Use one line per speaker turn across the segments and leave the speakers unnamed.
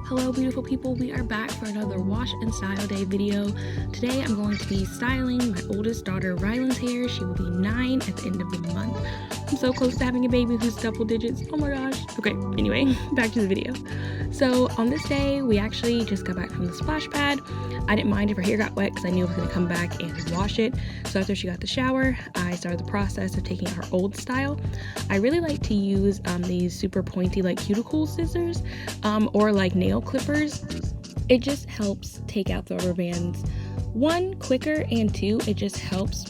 Hello beautiful people, we are back for another wash and style day video. Today I'm going to be styling my oldest daughter Rylan's hair. She will be 9 at the end of the month. I'm so close to having a baby who's double digits, oh my gosh. Okay, anyway, back to the video. So on this day, we actually just got back from the splash pad. I didn't mind if her hair got wet because I knew I was going to come back and wash it. So after she got the shower, I started the process of taking out her old style. I really like to use these super pointy like cuticle scissors or like nail clippers. It just helps take out the rubber bands, one, quicker, and two, it just helps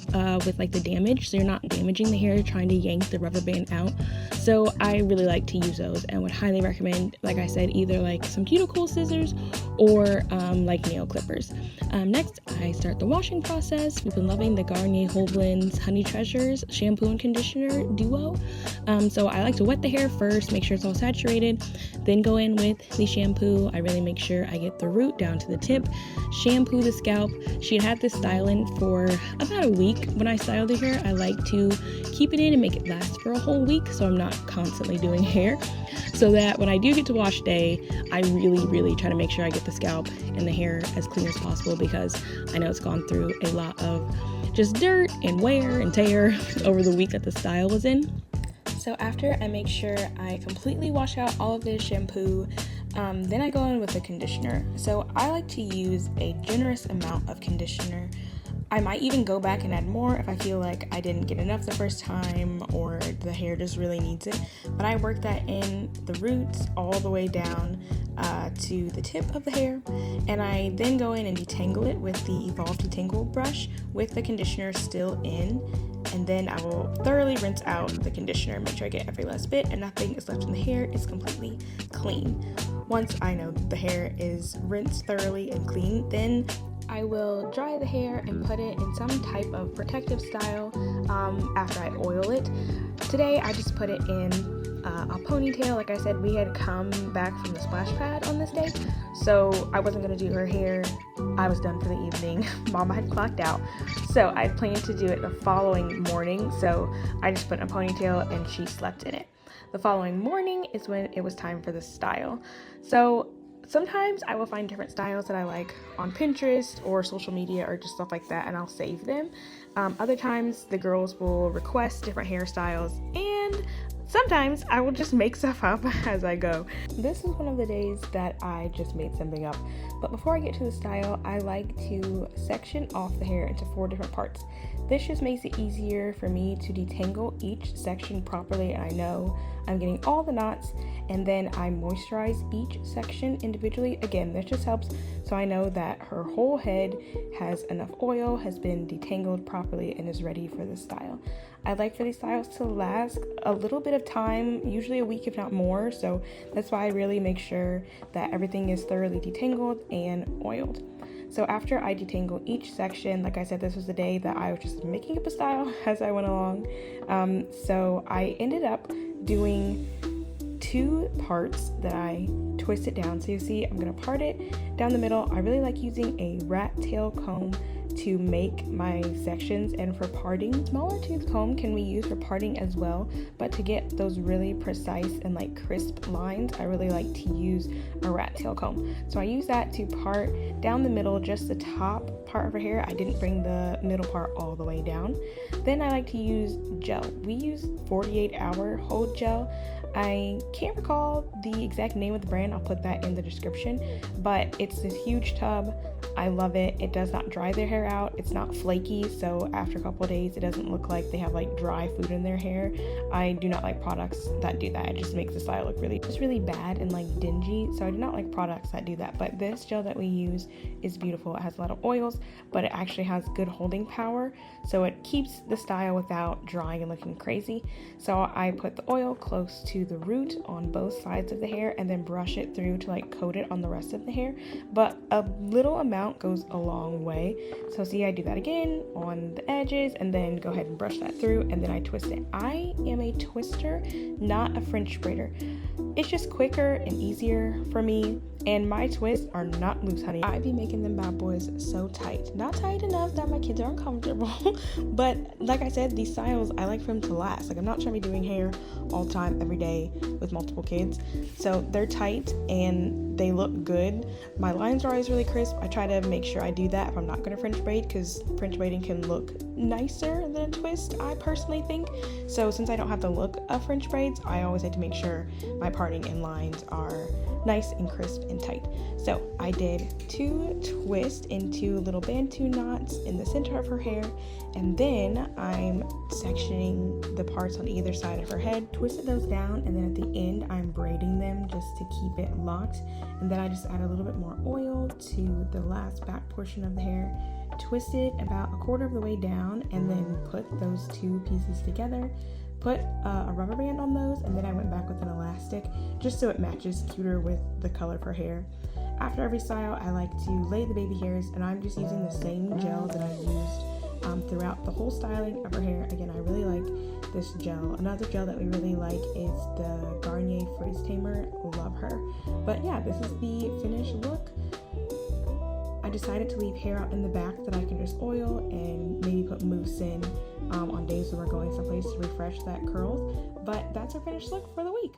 with like the damage, so you're not damaging the hair trying to yank the rubber band out. So I really like to use those and would highly recommend, like I said, either like some cuticle scissors or like nail clippers. Next, I start the washing process. We've been loving the Garnier Hovland's Honey Treasures shampoo and conditioner duo. So I like to wet the hair first, make sure it's all saturated, then go in with the shampoo. I really make sure I get the root down to the tip, shampoo the scalp. She had this styling for about a week. When I style the hair, I like to keep it in and make it last for a whole week so I'm not constantly doing hair, so that when I do get to wash day, I really try to make sure I get the scalp and the hair as clean as possible, because I know it's gone through a lot of just dirt and wear and tear over the week that the style was in. So after I make sure I completely wash out all of the shampoo, then I go in with the conditioner. So I like to use a generous amount of conditioner. I might even go back and add more if I feel like I didn't get enough the first time or the hair just really needs it. But I work that in the roots all the way down to the tip of the hair, and I then go in and detangle it with the Evolve Detangle brush with the conditioner still in. And then I will thoroughly rinse out the conditioner, make sure I get every last bit and nothing is left in the hair. It's completely clean. Once I know the hair is rinsed thoroughly and clean, then I will dry the hair and put it in some type of protective style after I oil it. Today I just put it in a ponytail. Like I said, we had come back from the splash pad on this day, so I wasn't going to do her hair. I was done for the evening. Mama had clocked out, so I planned to do it the following morning, so I just put in a ponytail and she slept in it. The following morning is when it was time for the style. So sometimes I will find different styles that I like on Pinterest or social media or just stuff like that, and I'll save them. Other times the girls will request different hairstyles, and sometimes I will just make stuff up as I go. This is one of the days that I just made something up. But before I get to the style, I like to section off the hair into 4 different parts. This just makes it easier for me to detangle each section properly, and I know I'm getting all the knots, and then I moisturize each section individually. Again, this just helps so I know that her whole head has enough oil, has been detangled properly, and is ready for the style. I like for these styles to last a little bit of time, usually a week if not more, so that's why I really make sure that everything is thoroughly detangled and oiled. So after I detangle each section, like I said, this was the day that I was just making up a style as I went along. So I ended up doing 2 parts that I twisted down. So you see, I'm going to part it down the middle. I really like using a rat tail comb to make my sections, and for parting, smaller tooth comb can be used for parting as well, but to get those really precise and like crisp lines, I really like to use a rat tail comb. So I use that to part down the middle, just the top part of her hair. I didn't bring the middle part all the way down. Then I like to use gel. We use 48-hour hold gel. I can't recall the exact name of the brand, I'll put that in the description, but it's this huge tub. I love it. It does not dry their hair out. It's not flaky, so after a couple of days it doesn't look like they have like dry food in their hair. I do not like products that do that. It just makes the style look really bad and like dingy, so I do not like products that do that. But this gel that we use is beautiful. It has a lot of oils, but it actually has good holding power, so it keeps the style without drying and looking crazy. So I put the oil close to the root on both sides of the hair and then brush it through to like coat it on the rest of the hair, but a little amount goes a long way. So see, I do that again on the edges and then go ahead and brush that through, and then I twist it. I am a twister, not a French braider. It's just quicker and easier for me, and my twists are not loose, honey. I be making them bad boys so tight. Not tight enough that my kids are uncomfortable, but like I said, these styles, I like for them to last. Like, I'm not trying to be doing hair all the time, every day with multiple kids. So they're tight and they look good. My lines are always really crisp. I try to make sure I do that if I'm not going to French braid, because French braiding can look nicer than a twist, I personally think. So since I don't have the look of French braids, I always like to make sure my parting and lines are nice and crisp and tight. So I did 2 twists into little bantu knots in the center of her hair, and then I'm sectioning the parts on either side of her head, twisted those down, and then at the end I'm braiding them just to keep it locked. And then I just add a little bit more oil to the last back portion of the hair, twist it about 1/4 of the way down, and then put those 2 pieces together, put a rubber band on those, and then I went back with an elastic just so it matches cuter with the color of her hair. After every style, I like to lay the baby hairs, and I'm just using the same gel that I used throughout the whole styling of her hair. Again, I really like this gel. Another gel that we really like is the Garnier Frizz Tamer. Love her. But yeah, this is the finished look. I decided to leave hair out in the back that I can just oil and maybe put mousse in on days when we're going someplace to refresh that curls. But that's our finished look for the week.